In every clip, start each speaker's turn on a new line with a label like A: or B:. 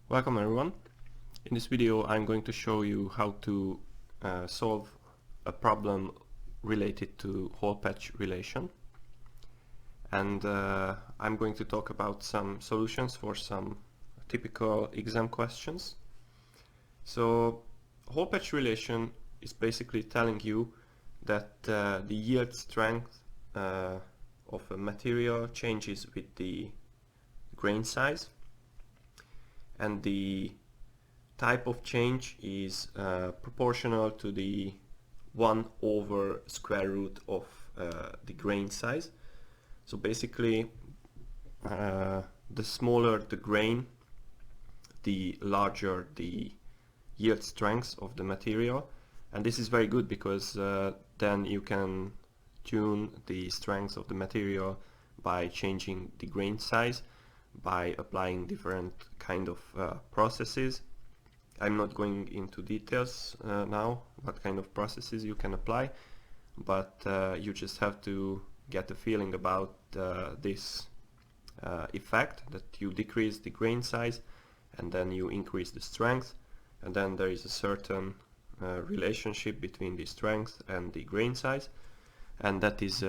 A: Welcome everyone. In this video I'm going to show you how to solve a problem related to Hall-Petch relation, and I'm going to talk about some solutions for some typical exam questions. So Hall-Petch relation is basically telling you that the yield strength of a material changes with the grain size, and the type of change is proportional to the 1 over square root of the grain size. So basically the smaller the grain, the larger the yield strength of the material, and this is very good because then you can tune the strength of the material by changing the grain size, by applying different kind of processes. I'm not going into details now what kind of processes you can apply, but you just have to get a feeling about this effect that you decrease the grain size and then you increase the strength, and then there is a certain relationship between the strength and the grain size, and that is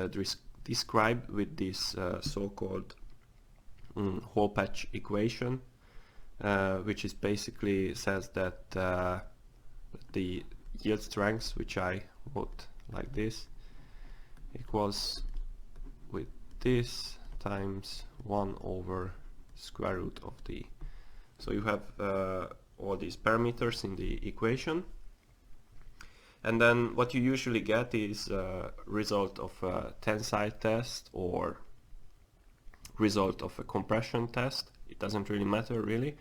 A: described with this so-called Hall-Petch equation, which is basically says that the yield strength, which I wrote like this, equals with this times 1 over square root of the. So you have all these parameters in the equation, and then what you usually get is a result of a tensile test or result of a compression test. It doesn't really matter really.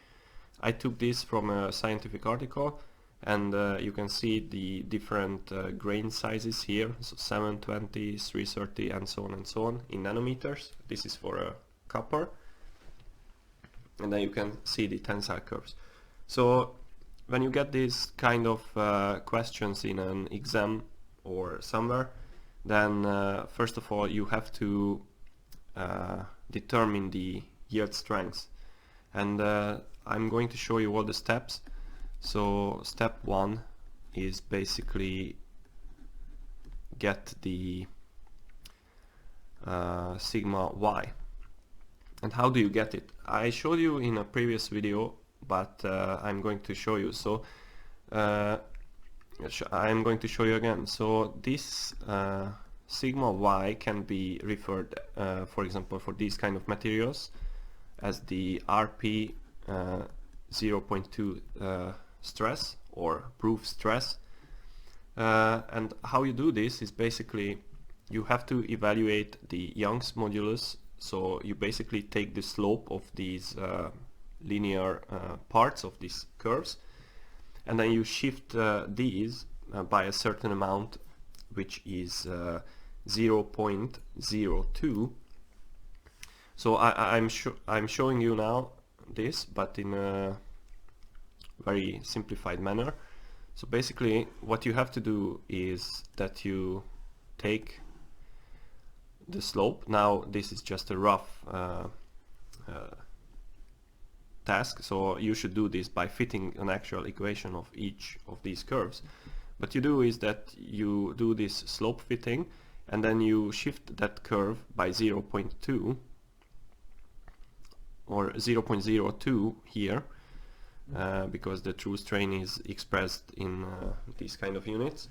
A: I took this from a scientific article, and you can see the different grain sizes here, so 720, 330 and so on in nanometers. This is for a copper, and then you can see the tensile curves. So when you get these kind of questions in an exam or somewhere, then first of all you have to determine the yield strength, and I'm going to show you all the steps. So step 1 is basically get the sigma y. And how do you get it? I showed you in a previous video, but I'm going to show you. So I'm going to show you again. So this sigma y can be referred, for example, for these kind of materials as the RP 0.2 stress or proof stress. And how you do this is basically you have to evaluate the Young's modulus. So you basically take the slope of these linear parts of these curves, and then you shift these by a certain amount, which is 0.02. So I'm showing you now this, but in a very simplified manner. So basically what you have to do is that you take the slope. Now this is just a rough task, so you should do this by fitting an actual equation of each of these curves. What you do is that you do this slope fitting, and then you shift that curve by 0.2 or 0.02 here, because the true strain is expressed in these kind of units.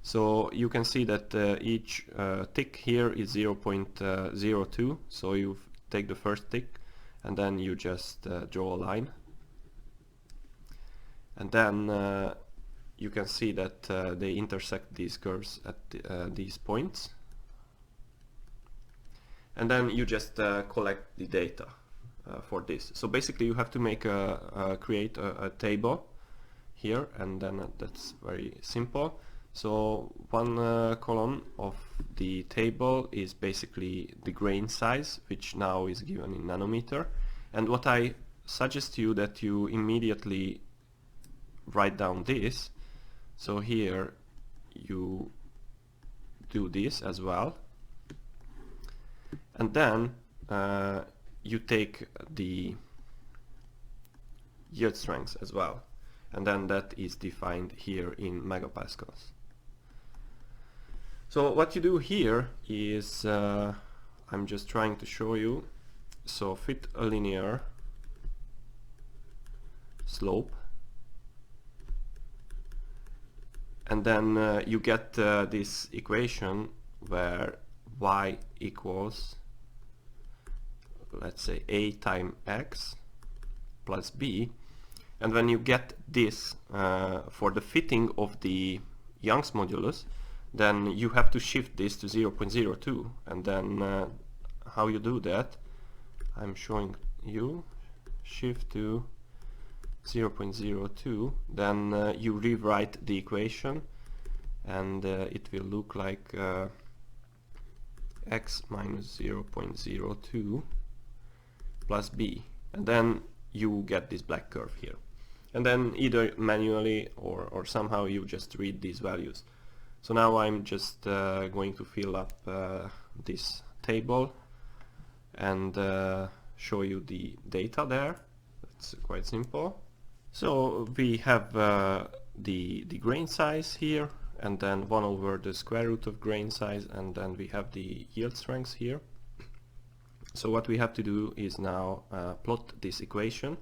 A: So you can see that each tick here is 0.02. So you take the first tick and then you just draw a line, and then you can see that they intersect these curves at these points, and then you just collect the data for this. So basically you have to make create a table here, and then that's very simple. So one column of the table is basically the grain size, which now is given in nanometer. And what I suggest you that you immediately write down this. So here you do this as well, and then you take the yield strength as well, and then that is defined here in megapascals. So what you do here is, I'm just trying to show you, so fit a linear slope, and then you get this equation where y equals, let's say, a times x plus b, and when you get this for the fitting of the Young's modulus, then you have to shift this to 0.02, and then how you do that, I'm showing you, shift to 0.02, then you rewrite the equation, and it will look like x minus 0.02 plus b, and then you get this black curve here, and then either manually or somehow you just read these values. So now I'm just going to fill up this table and show you the data there. It's quite simple. So we have the grain size here, and then 1 over the square root of grain size, and then we have the yield strength here. So what we have to do is now plot this equation,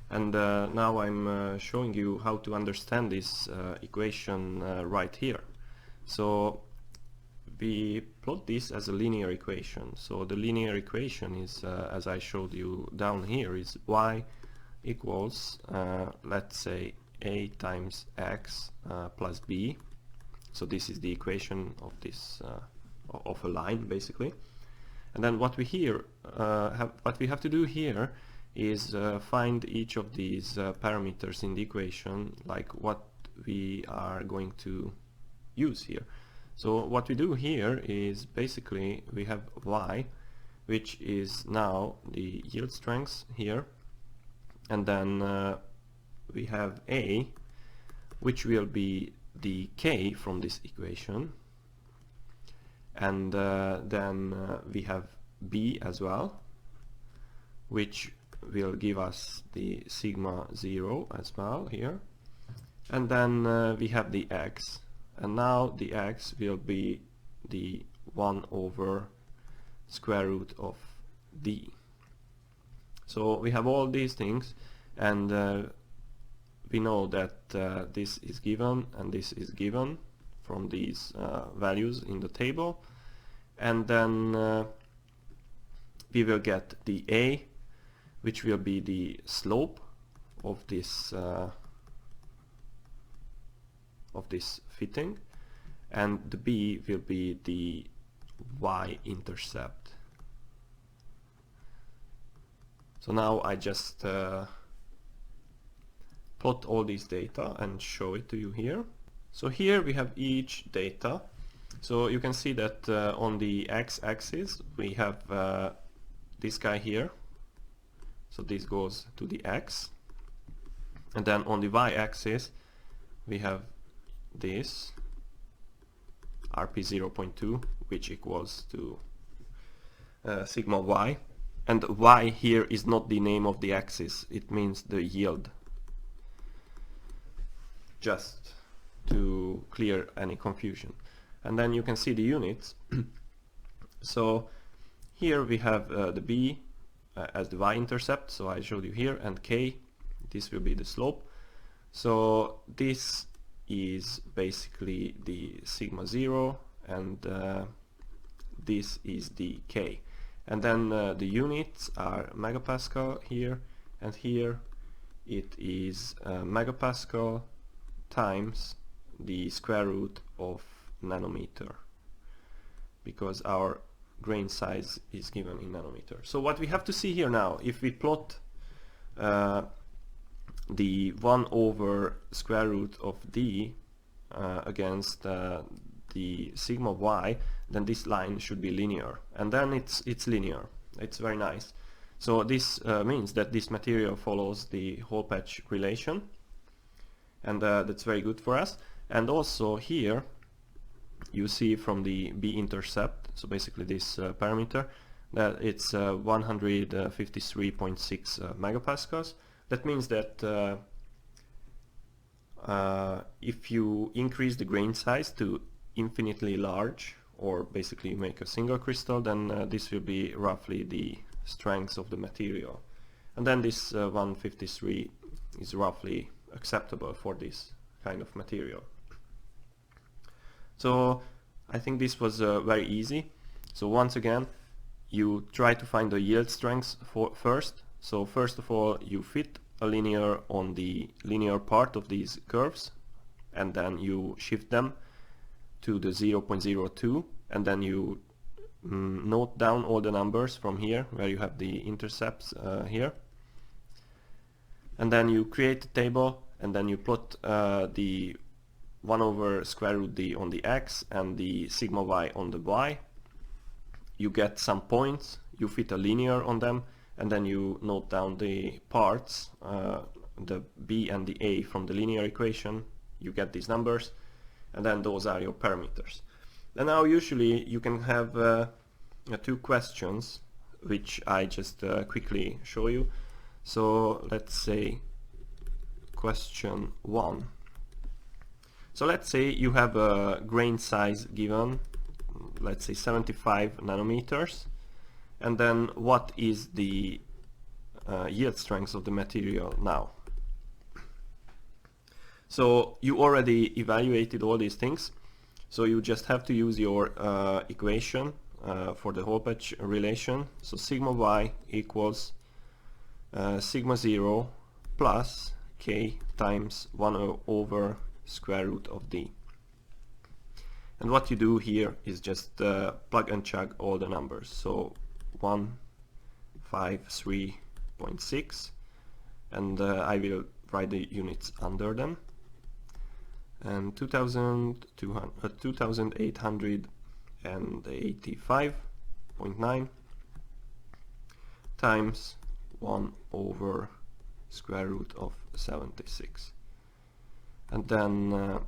A: and now I'm showing you how to understand this equation right here. So we plot this as a linear equation. So the linear equation is, as I showed you down here, is y equals, let's say, a times x plus b. So this is the equation of this of a line, basically. And then what we have to do here is find each of these parameters in the equation, like what we are going to use here. So what we do here is basically we have y, which is now the yield strength here, and then we have a, which will be the k from this equation, and then we have b as well, which will give us the sigma 0 as well here, and then we have the x, and now the x will be the 1 over square root of d. So we have all these things, and we know that this is given and this is given from these values in the table, and then we will get the a, which will be the slope of this fitting, and the b will be the y-intercept. So now I just plot all these data and show it to you here. So here we have each data. So you can see that on the x-axis we have this guy here. So this goes to the x. And then on the y-axis we have this RP 0.2, which equals to sigma y. And y here is not the name of the axis, it means the yield. Just to clear any confusion. And then you can see the units. So here we have the b as the y-intercept, so I showed you here, and k, this will be the slope. So this is basically the sigma 0, and this is the k. And then the units are megapascal here, and here it is megapascal times the square root of nanometer, because our grain size is given in nanometer. So what we have to see here now, if we plot the 1 over square root of d against the sigma y, then this line should be linear, and then it's linear. It's very nice. So this means that this material follows the Hall-Petch relation, and that's very good for us. And also here you see from the b-intercept, so basically this parameter, that it's 153.6 megapascals, That means that if you increase the grain size to infinitely large, or basically make a single crystal, then this will be roughly the strength of the material. And then this 153 is roughly acceptable for this kind of material. So I think this was very easy. So once again, you try to find the yield strengths first. So first of all, you fit a linear on the linear part of these curves, and then you shift them to the 0.02, and then you note down all the numbers from here where you have the intercepts here, and then you create a table, and then you plot the 1 over square root d on the x and the sigma y on the y. You get some points, you fit a linear on them, and then you note down the parts, the b and the a from the linear equation. You get these numbers, and then those are your parameters. And now usually you can have two questions, which I just quickly show you. So let's say question 1. So let's say you have a grain size given, let's say 75 nanometers, and then what is the yield strength of the material now? So you already evaluated all these things, so you just have to use your equation for the Hall-Petch relation. So sigma y equals sigma 0 plus k times 1 over square root of d. And what you do here is just plug and chug all the numbers. So 153.6, and I will write the units under them, and 2885.9 times 1 over square root of 76. And then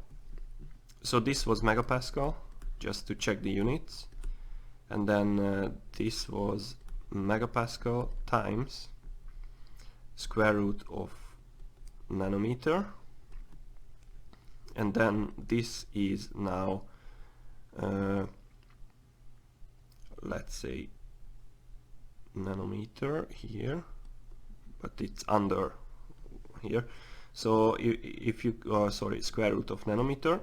A: so this was megapascal, just to check the units, and then this was megapascal times square root of nanometer, and then this is now let's say nanometer here, but it's under here. So if you sorry, square root of nanometer,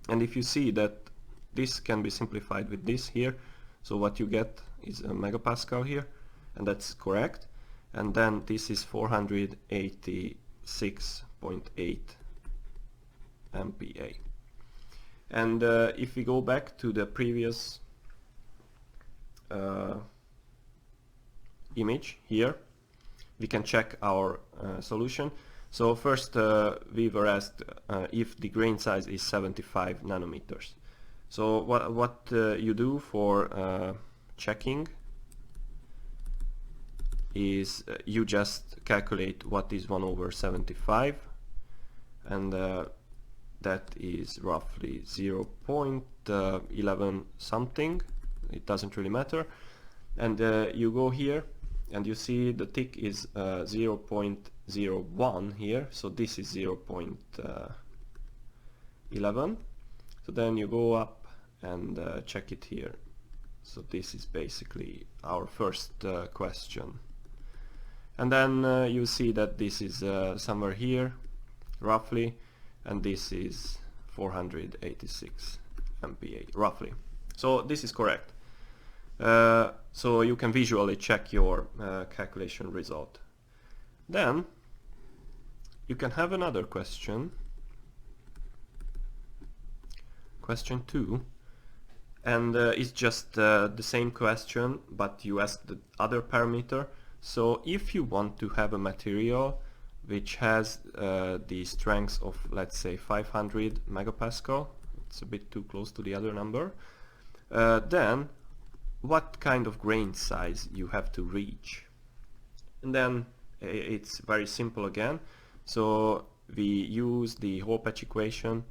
A: and if you see that this can be simplified with this here, so what you get is a megapascal here, and that's correct, and then this is 486.8 MPa. And if we go back to the previous image here, we can check our solution. So first we were asked if the grain size is 75 nanometers. So what you do for checking is you just calculate what is 1 over 75, and that is roughly 0.11 something, it doesn't really matter, and you go here and you see the tick is 0.01 here, so this is 0.11. So then you go up and check it here. So this is basically our first question. And then you see that this is somewhere here, roughly, and this is 486 MPa, roughly. So this is correct. So you can visually check your calculation result. Then you can have another question, question 2, and it's just the same question, but you ask the other parameter. So if you want to have a material which has the strength of, let's say, 500 megapascal, it's a bit too close to the other number, then what kind of grain size you have to reach? And then it's very simple again. So we use the Hall-Petch equation.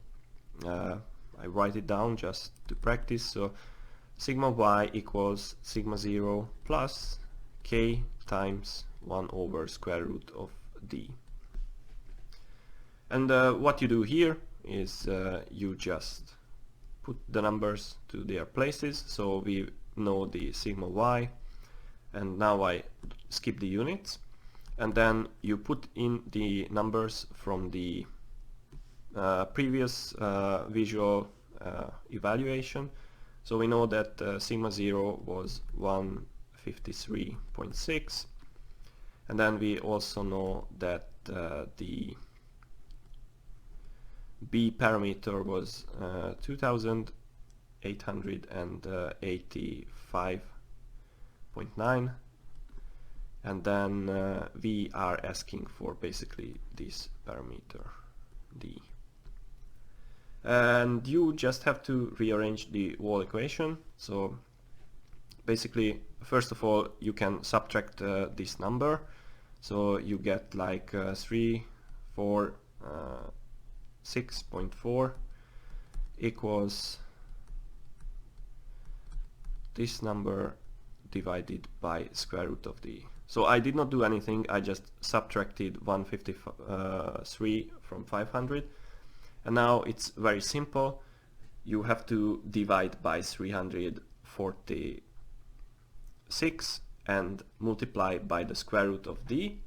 A: I write it down just to practice. So sigma y equals sigma 0 plus k times 1 over square root of d. And what you do here is you just put the numbers to their places, so we know the sigma y, and now I skip the units, and then you put in the numbers from the previous visual evaluation. So we know that sigma 0 was 153.6, and then we also know that the B parameter was 2885.9, and then we are asking for basically this parameter D. And you just have to rearrange the whole equation. So basically, first of all, you can subtract this number, so you get like 346.4 equals this number divided by square root of d. So I did not do anything, I just subtracted 153 from 500, and now it's very simple. You have to divide by 346 and multiply by the square root of d.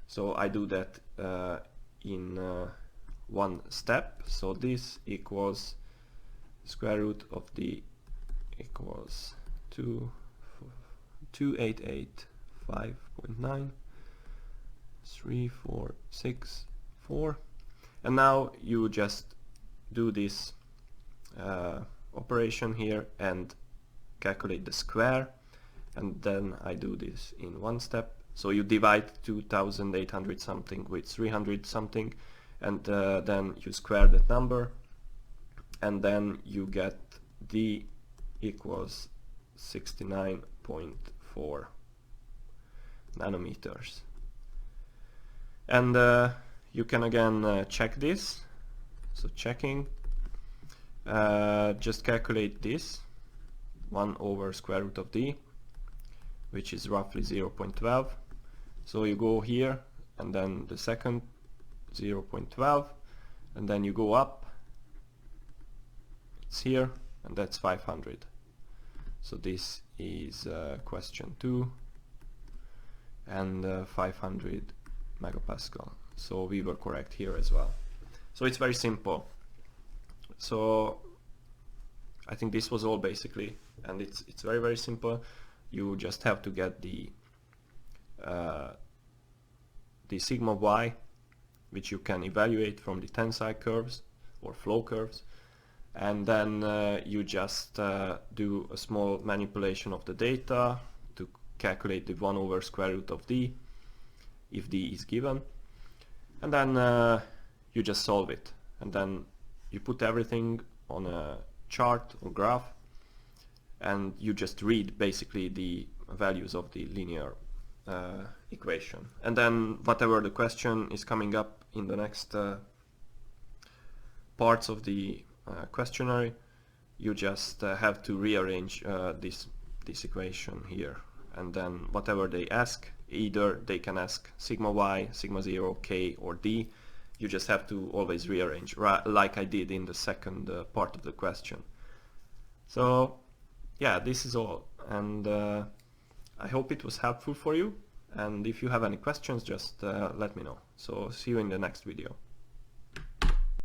A: So I do that in one step. So this equals square root of d equals 2885.9 3464, and now you just do this operation here and calculate the square, and then I do this in one step. So you divide 2800 something with 300 something, and then you square that number, and then you get d equals 69.4 nanometers. And you can again check this. So checking, just calculate this 1 over square root of d, which is roughly 0.12. So you go here, and then the second 0.12, and then you go up, it's here, and that's 500. So this is question 2, and 500 megapascal. So we were correct here as well. So it's very simple. So I think this was all basically, and it's very, very simple. You just have to get the sigma y, which you can evaluate from the tensile curves or flow curves, and then you just do a small manipulation of the data to calculate the 1 over square root of d, if d is given, and then you just solve it, and then you put everything on a chart or graph, and you just read basically the values of the linear equation, and then whatever the question is coming up in the next parts of the questionnaire, you just have to rearrange this equation here, and then whatever they ask, either they can ask sigma y, sigma 0, k, or d, you just have to always rearrange, like I did in the second part of the question. So yeah, this is all, and I hope it was helpful for you, and if you have any questions, just let me know. So see you in the next video.